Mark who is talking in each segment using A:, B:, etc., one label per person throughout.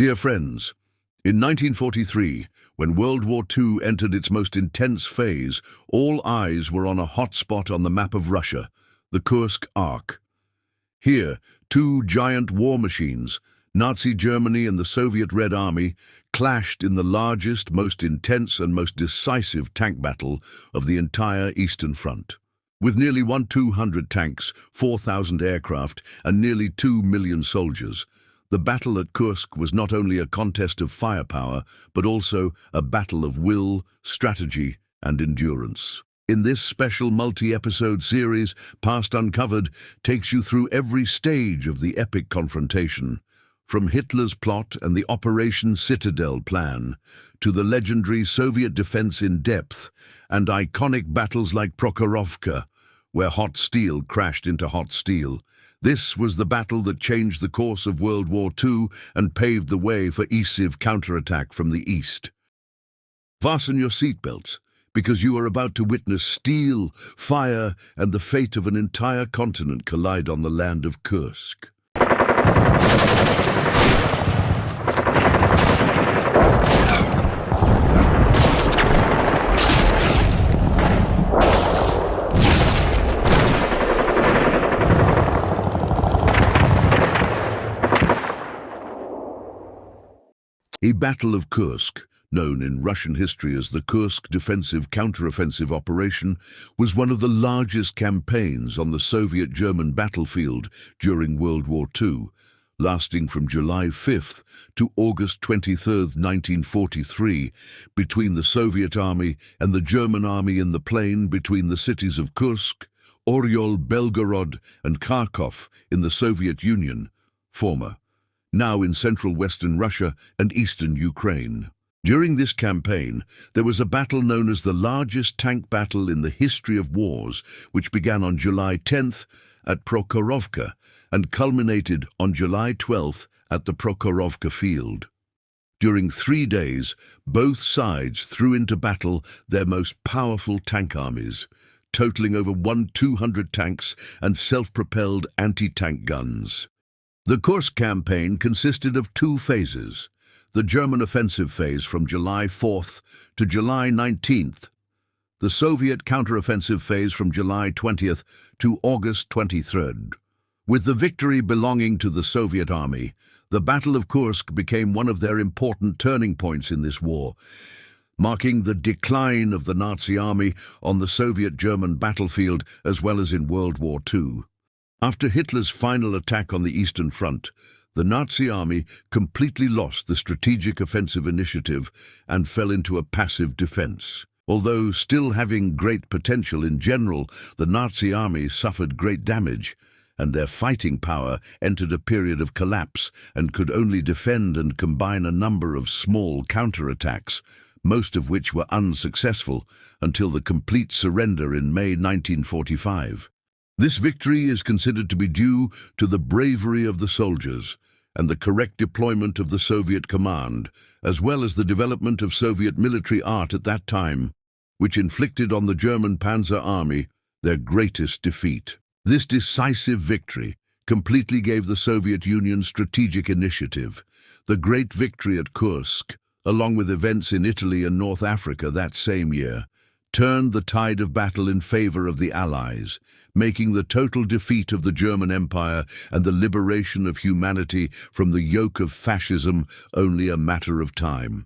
A: Dear friends, in 1943, when World War II entered its most intense phase, all eyes were on a hot spot on the map of Russia, the Kursk Arc. Here, two giant war machines, Nazi Germany and the Soviet Red Army, clashed in the largest, most intense and most decisive tank battle of the entire Eastern Front. With nearly 1,200 tanks, 4,000 aircraft and nearly 2 million soldiers, the battle at Kursk was not only a contest of firepower, but also a battle of will, strategy, and endurance. In this special multi-episode series, Past Uncovered takes you through every stage of the epic confrontation, from Hitler's plot and the Operation Citadel plan, to the legendary Soviet defense in depth, and iconic battles like Prokhorovka, where hot steel crashed into hot steel. This was the battle that changed the course of World War II and paved the way for ESIV counterattack from the east. Fasten your seatbelts, because you are about to witness steel, fire, and the fate of an entire continent collide on the land of Kursk. The Battle of Kursk, known in Russian history as the Kursk Defensive Counteroffensive Operation, was one of the largest campaigns on the Soviet-German battlefield during World War II, lasting from July 5th to August 23, 1943, between the Soviet Army and the German Army in the plain between the cities of Kursk, Oryol, Belgorod, and Kharkov in the Soviet Union, former, now in central western Russia and eastern Ukraine. During this campaign, there was a battle known as the largest tank battle in the history of wars, which began on July 10th at Prokhorovka and culminated on July 12th at the Prokhorovka field. During 3 days, both sides threw into battle their most powerful tank armies, totaling over 1,200 tanks and self-propelled anti-tank guns. The Kursk campaign consisted of 2 phases: the German offensive phase from July 4th to July 19th, the Soviet counteroffensive phase from July 20th to August 23rd. With the victory belonging to the Soviet Army, the Battle of Kursk became one of their important turning points in this war, marking the decline of the Nazi Army on the Soviet-German battlefield as well as in World War II. After Hitler's final attack on the Eastern Front, the Nazi Army completely lost the strategic offensive initiative and fell into a passive defense. Although still having great potential in general, the Nazi Army suffered great damage, and their fighting power entered a period of collapse and could only defend and combine a number of small counterattacks, most of which were unsuccessful until the complete surrender in May 1945. This victory is considered to be due to the bravery of the soldiers and the correct deployment of the Soviet command, as well as the development of Soviet military art at that time, which inflicted on the German Panzer Army their greatest defeat. This decisive victory completely gave the Soviet Union strategic initiative. The great victory at Kursk, along with events in Italy and North Africa that same year, turned the tide of battle in favor of the Allies, making the total defeat of the German Empire and the liberation of humanity from the yoke of fascism only a matter of time.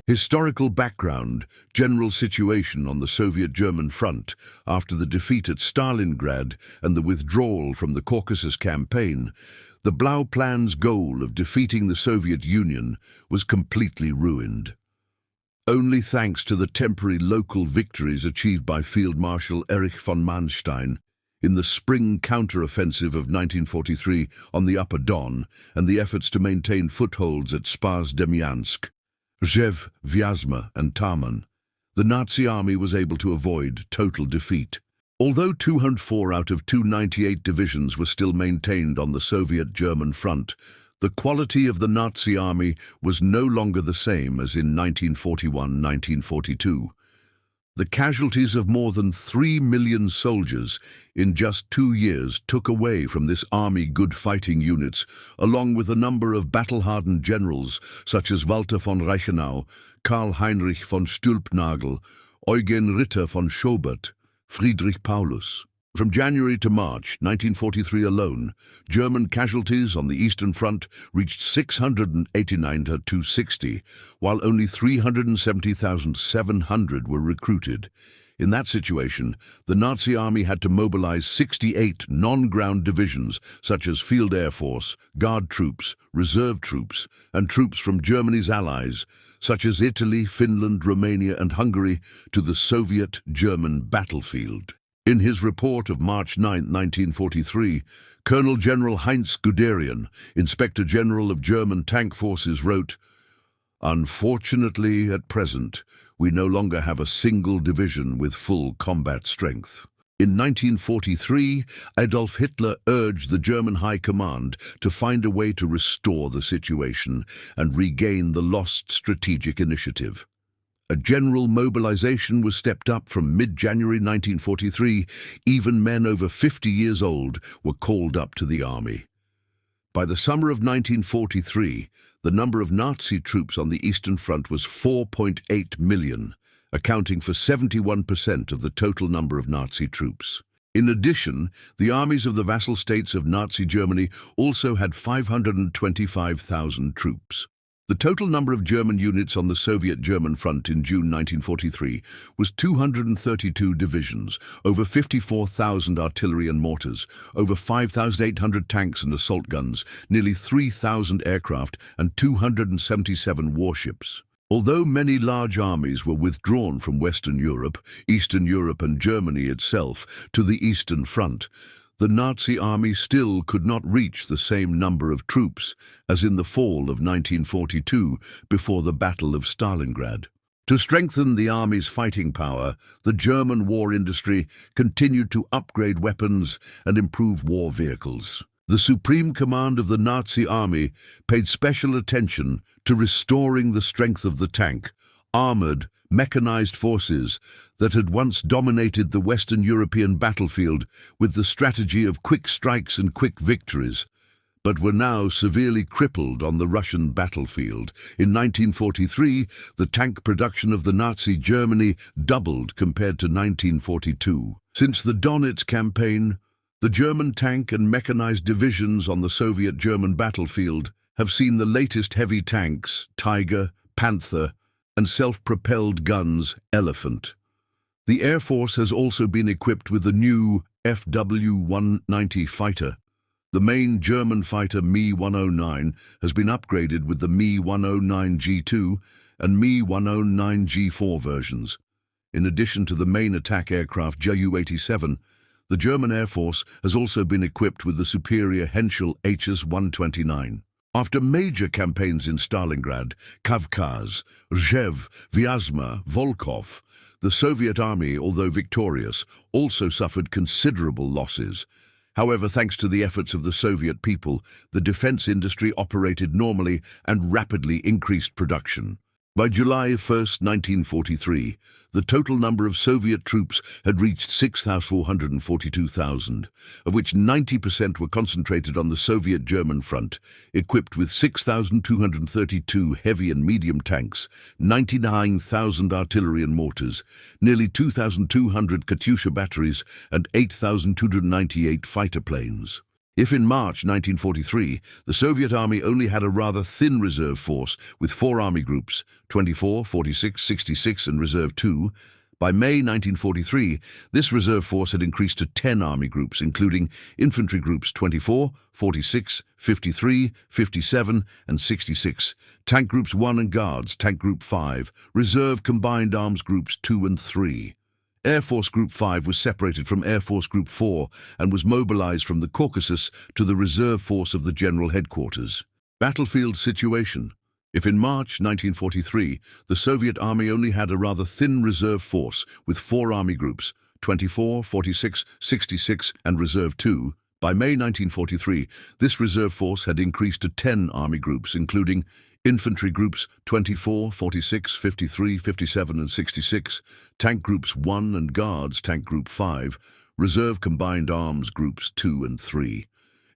A: Historical background, general situation on the Soviet-German front after the defeat at Stalingrad and the withdrawal from the Caucasus campaign. The Blau Plan's goal of defeating the Soviet Union was completely ruined. Only thanks to the temporary local victories achieved by Field Marshal Erich von Manstein in the spring counter-offensive of 1943 on the Upper Don and the efforts to maintain footholds at Spars-Demiansk, Rzhev, Vyazma and Tarman, the Nazi army was able to avoid total defeat. Although 204 out of 298 divisions were still maintained on the Soviet-German front, The quality of the Nazi army was no longer the same as in 1941-1942. The casualties of more than 3 million soldiers in just 2 years took away from this army good fighting units, along with a number of battle-hardened generals such as Walter von Reichenau, Karl Heinrich von Stülpnagel, Eugen Ritter von Schobert, Friedrich Paulus. From January to March 1943 alone, German casualties on the Eastern Front reached 689 to 260, while only 370,700 were recruited. In that situation, the Nazi army had to mobilize 68 non-ground divisions such as Field Air Force, Guard troops, reserve troops, and troops from Germany's allies, such as Italy, Finland, Romania, and Hungary, to the Soviet-German battlefield. In his report of March 9, 1943, Colonel General Heinz Guderian, Inspector General of German Tank Forces, wrote, "Unfortunately, at present, we no longer have a single division with full combat strength." In 1943, Adolf Hitler urged the German High Command to find a way to restore the situation and regain the lost strategic initiative. A general mobilization was stepped up from mid-January 1943. Even men over 50 years old were called up to the army. By the summer of 1943, the number of Nazi troops on the Eastern Front was 4.8 million, accounting for 71% of the total number of Nazi troops. In addition, the armies of the vassal states of Nazi Germany also had 525,000 troops. The total number of German units on the Soviet-German front in June 1943 was 232 divisions, over 54,000 artillery and mortars, over 5,800 tanks and assault guns, nearly 3,000 aircraft, and 277 warships. Although many large armies were withdrawn from Western Europe, Eastern Europe, and Germany itself to the Eastern Front, the Nazi army still could not reach the same number of troops as in the fall of 1942 before the Battle of Stalingrad. To strengthen the army's fighting power, the German war industry continued to upgrade weapons and improve war vehicles. The Supreme Command of the Nazi army paid special attention to restoring the strength of the tank, armored, mechanized forces that had once dominated the Western European battlefield with the strategy of quick strikes and quick victories, but were now severely crippled on the Russian battlefield. In 1943, the tank production of the Nazi Germany doubled compared to 1942. Since the Donetsk campaign, the German tank and mechanized divisions on the Soviet-German battlefield have seen the latest heavy tanks, Tiger, Panther, and self-propelled guns, Elephant. The Air Force has also been equipped with the new FW-190 fighter. The main German fighter Me-109 has been upgraded with the Me-109G2 and Me-109G4 versions. In addition to the main attack aircraft Ju-87, the German Air Force has also been equipped with the superior Henschel HS-129. After major campaigns in Stalingrad, Kavkaz, Rzhev, Vyazma, Volkhov, the Soviet army, although victorious, also suffered considerable losses. However, thanks to the efforts of the Soviet people, the defense industry operated normally and rapidly increased production. By July 1, 1943, the total number of Soviet troops had reached 6,442,000, of which 90% were concentrated on the Soviet-German front, equipped with 6,232 heavy and medium tanks, 99,000 artillery and mortars, nearly 2,200 Katyusha batteries, and 8,298 fighter planes. If in March 1943, the Soviet army only had a rather thin reserve force with 4 army groups, 24, 46, 66 and Reserve 2, by May 1943, this reserve force had increased to 10 army groups, including infantry groups 24, 46, 53, 57 and 66, tank groups 1 and guards, tank group 5, reserve combined arms groups 2 and 3. Air Force Group 5 was separated from Air Force Group 4 and was mobilized from the Caucasus to the reserve force of the General Headquarters. Battlefield situation. If in March 1943, the Soviet army only had a rather thin reserve force with 4 army groups, 24, 46, 66 and Reserve 2, By May 1943, this reserve force had increased to 10 army groups, including infantry groups 24, 46, 53, 57 and 66, tank groups 1 and guards tank group 5, reserve combined arms groups 2 and 3.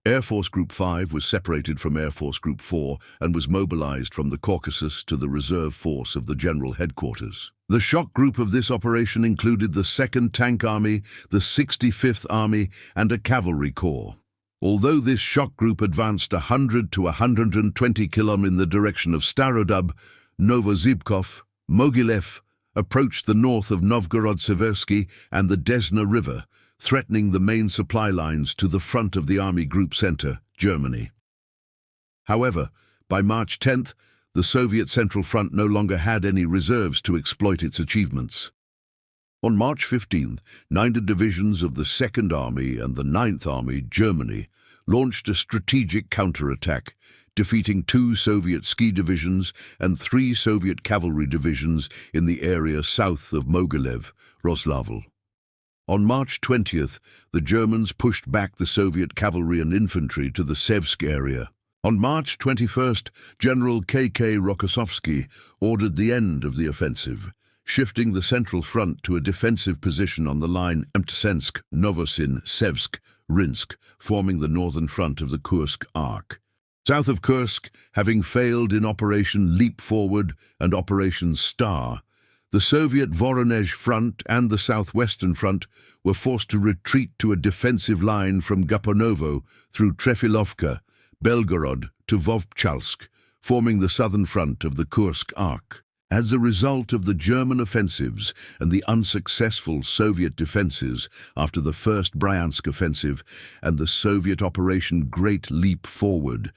A: Air Force Group 5 was separated from Air Force Group 4 and was mobilized from the Caucasus to the reserve force of the General Headquarters. The shock group of this operation included the 2nd Tank Army, the 65th Army, and a cavalry corps. Although this shock group advanced 100 to 120 km in the direction of Starodub, Novozhivkov, Mogilev approached the north of Novgorod-Seversky and the Desna River, threatening the main supply lines to the front of the Army Group Center, Germany. However, by March 10th, the Soviet Central Front no longer had any reserves to exploit its achievements. On March 15th, 9 divisions of the 2nd Army and the 9th Army, Germany, launched a strategic counterattack, defeating 2 Soviet ski divisions and 3 Soviet cavalry divisions in the area south of Mogilev, Roslavl. On March 20th, the Germans pushed back the Soviet cavalry and infantry to the Sevsk area. On March 21st, General K.K. Rokossovsky ordered the end of the offensive, shifting the Central Front to a defensive position on the line Mtsensk, Novosin, Sevsk, Rinsk, forming the northern front of the Kursk Arc. South of Kursk, having failed in Operation Leap Forward and Operation Star, the Soviet Voronezh Front and the Southwestern Front were forced to retreat to a defensive line from Gaponovo through Trefilovka, Belgorod to Vovchalsk, forming the southern front of the Kursk Arc. As a result of the German offensives and the unsuccessful Soviet defenses after the First Bryansk Offensive and the Soviet Operation Great Leap Forward,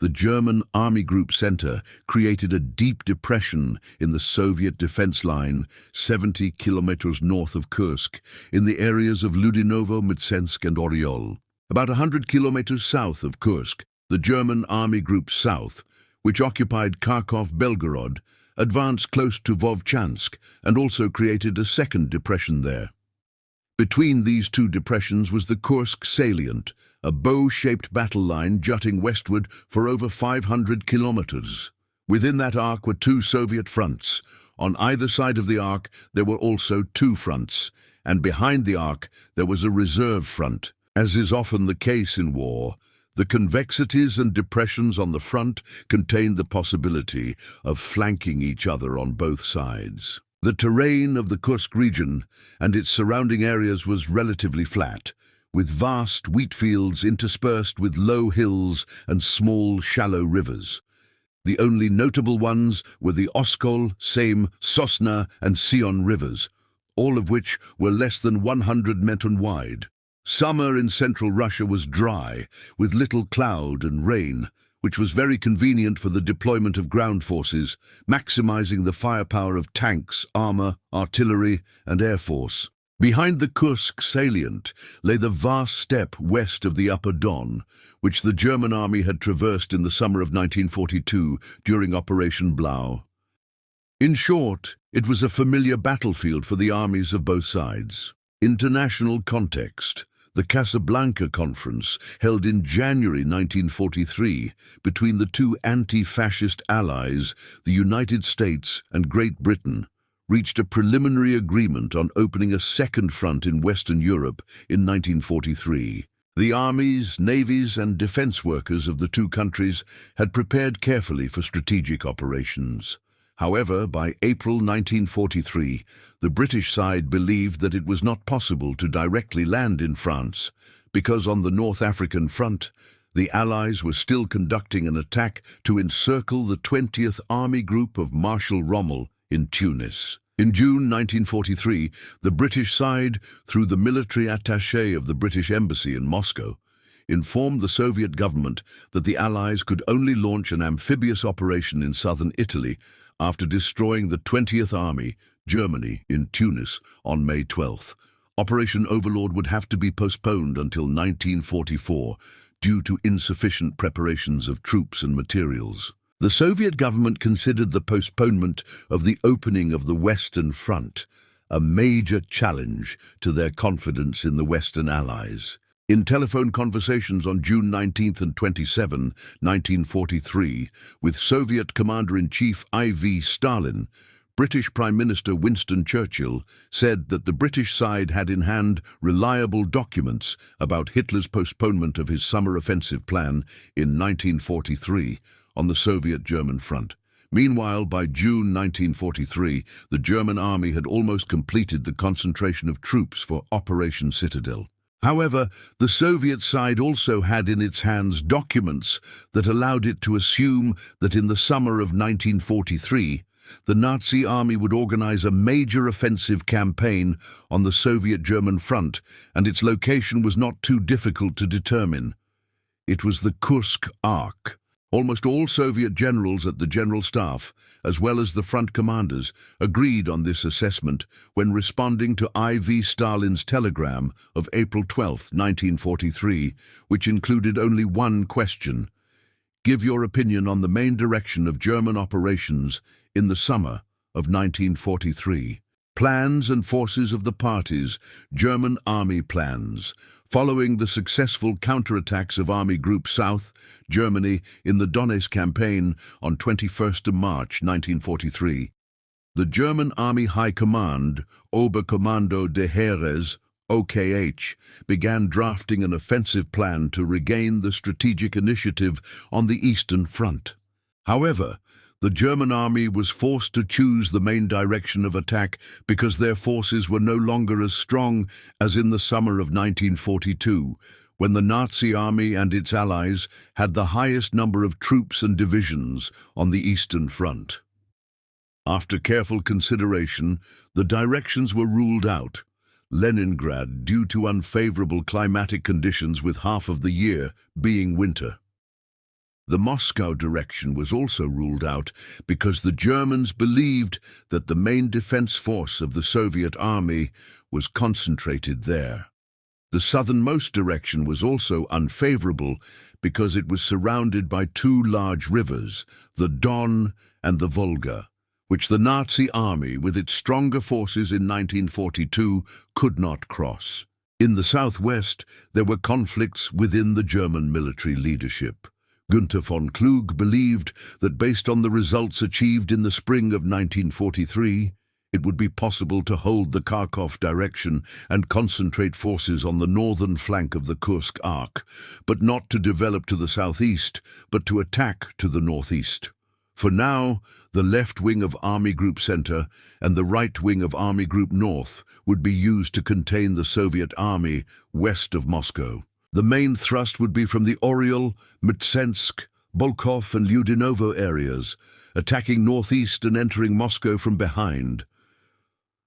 A: the German Army Group Center created a deep depression in the Soviet defense line 70 kilometers north of Kursk, in the areas of Ludinovo, Mtsensk and Oryol. About 100 kilometers south of Kursk, the German Army Group South, which occupied Kharkov-Belgorod, advanced close to Vovchansk and also created a second depression there. Between these two depressions was the Kursk salient, a bow-shaped battle line jutting westward for over 500 kilometers. Within that arc were 2 Soviet fronts. On either side of the arc there were also 2 fronts, and behind the arc there was a reserve front. As is often the case in war, the convexities and depressions on the front contained the possibility of flanking each other on both sides. The terrain of the Kursk region and its surrounding areas was relatively flat, with vast wheat fields interspersed with low hills and small, shallow rivers. The only notable ones were the Oskol, Seym, Sosna and Sion rivers, all of which were less than 100 meters wide. Summer in central Russia was dry, with little cloud and rain, which was very convenient for the deployment of ground forces, maximizing the firepower of tanks, armor, artillery, and air force. Behind the Kursk salient lay the vast steppe west of the Upper Don, which the German army had traversed in the summer of 1942 during Operation Blau. In short, it was a familiar battlefield for the armies of both sides. International context. The Casablanca Conference, held in January 1943 between the 2 anti-fascist allies, the United States and Great Britain, reached a preliminary agreement on opening a second front in Western Europe in 1943. The armies, navies and defense workers of the 2 countries had prepared carefully for strategic operations. However, by April 1943, the British side believed that it was not possible to directly land in France, because on the North African front, the Allies were still conducting an attack to encircle the 20th Army Group of Marshal Rommel in Tunis. In June 1943, the British side, through the military attaché of the British Embassy in Moscow, informed the Soviet government that the Allies could only launch an amphibious operation in southern Italy after destroying the 20th Army, Germany, in Tunis on May 12th. Operation Overlord would have to be postponed until 1944 due to insufficient preparations of troops and materials. The Soviet government considered the postponement of the opening of the Western Front a major challenge to their confidence in the Western Allies. In telephone conversations on June 19 and 27, 1943, with Soviet Commander-in-Chief I.V. Stalin, British Prime Minister Winston Churchill said that the British side had in hand reliable documents about Hitler's postponement of his summer offensive plan in 1943 on the Soviet-German front. Meanwhile, by June 1943, the German army had almost completed the concentration of troops for Operation Citadel. However, the Soviet side also had in its hands documents that allowed it to assume that in the summer of 1943, the Nazi army would organize a major offensive campaign on the Soviet-German front, and its location was not too difficult to determine. It was the Kursk Arc. Almost all Soviet generals at the General Staff, as well as the front commanders, agreed on this assessment when responding to I.V. Stalin's telegram of April 12, 1943, which included only one question: "Give your opinion on the main direction of German operations in the summer of 1943. Plans and forces of the parties, German army plans, following the successful counterattacks of Army Group South, Germany, in the Donetsk campaign on 21 March 1943. The German Army High Command, Oberkommando des Heeres, OKH, began drafting an offensive plan to regain the strategic initiative on the Eastern Front. However, the German army was forced to choose the main direction of attack because their forces were no longer as strong as in the summer of 1942, when the Nazi army and its allies had the highest number of troops and divisions on the Eastern Front. After careful consideration, the directions were ruled out. Leningrad, due to unfavorable climatic conditions with half of the year being winter. The Moscow direction was also ruled out because the Germans believed that the main defense force of the Soviet army was concentrated there. The southernmost direction was also unfavorable because it was surrounded by two large rivers, the Don and the Volga, which the Nazi army, with its stronger forces in 1942, could not cross. In the southwest, there were conflicts within the German military leadership. Günther von Klug believed that based on the results achieved in the spring of 1943, it would be possible to hold the Kharkov direction and concentrate forces on the northern flank of the Kursk Arc, but not to develop to the southeast, but to attack to the northeast. For now, the left wing of Army Group Center and the right wing of Army Group North would be used to contain the Soviet army west of Moscow. The main thrust would be from the Oryol, Mtsensk, Bolkov and Lyudinovo areas, attacking northeast and entering Moscow from behind.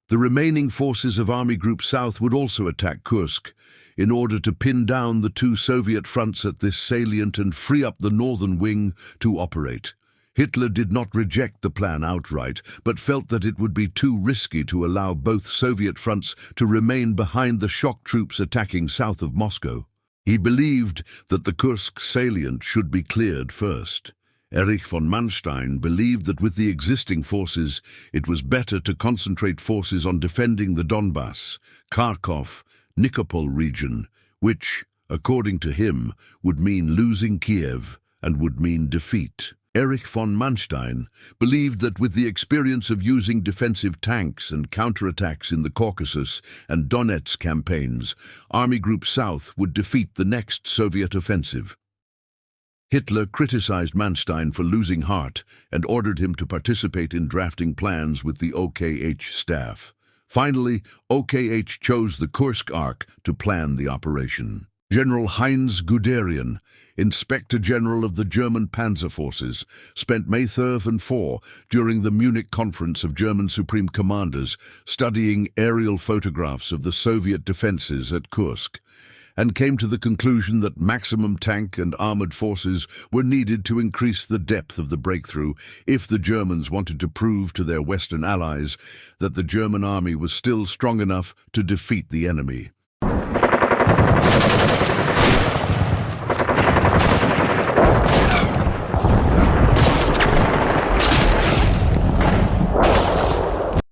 A: The remaining forces of Army Group South would also attack Kursk in order to pin down the two Soviet fronts at this salient and free up the northern wing to operate. Hitler did not reject the plan outright, but felt that it would be too risky to allow both Soviet fronts to remain behind the shock troops attacking south of Moscow. He believed that the Kursk salient should be cleared first. Erich von Manstein believed that with the existing forces, it was better to concentrate forces on defending the Donbass, Kharkov, Nikopol region, which, according to him, would mean losing Kiev and would mean defeat. Erich von Manstein believed that with the experience of using defensive tanks and counterattacks in the Caucasus and Donetsk campaigns, Army Group South would defeat the next Soviet offensive. Hitler criticized Manstein for losing heart and ordered him to participate in drafting plans with the OKH staff. Finally, OKH chose the Kursk Arc to plan the operation. General Heinz Guderian, Inspector General of the German Panzer Forces, spent May 3 and 4 during the Munich Conference of German Supreme Commanders studying aerial photographs of the Soviet defenses at Kursk, and came to the conclusion that maximum tank and armored forces were needed to increase the depth of the breakthrough if the Germans wanted to prove to their Western allies that the German army was still strong enough to defeat the enemy.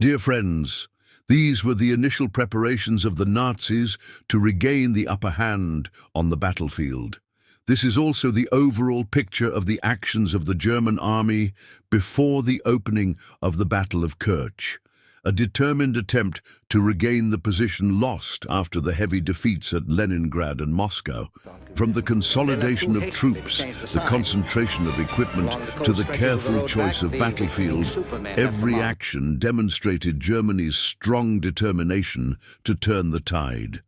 A: Dear friends, These were the initial preparations of the Nazis to regain the upper hand on the battlefield. This is also the overall picture of the actions of the German army before the opening of the Battle of Kerch, a determined attempt to regain the position lost after the heavy defeats at Leningrad and Moscow. From the consolidation of troops, the concentration of equipment, to the careful choice of battlefield, every action demonstrated Germany's strong determination to turn the tide.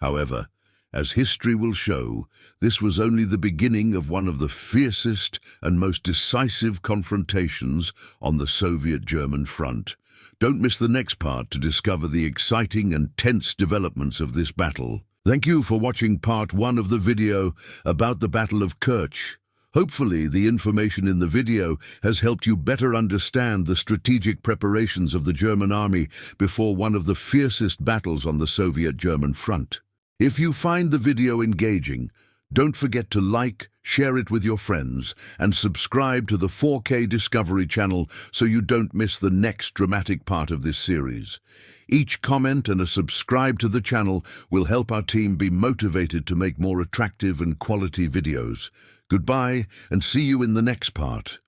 A: However, as history will show, this was only the beginning of one of the fiercest and most decisive confrontations on the Soviet-German front. Don't miss the next part to discover the exciting and tense developments of this battle. Thank you for watching part 1 of the video about the Battle of Kerch. Hopefully, the information in the video has helped you better understand the strategic preparations of the German army before one of the fiercest battles on the Soviet-German front. If you find the video engaging, don't forget to like, share it with your friends, and subscribe to the 4K Discovery channel so you don't miss the next dramatic part of this series. Each comment and a subscribe to the channel will help our team be motivated to make more attractive and quality videos. Goodbye, and see you in the next part.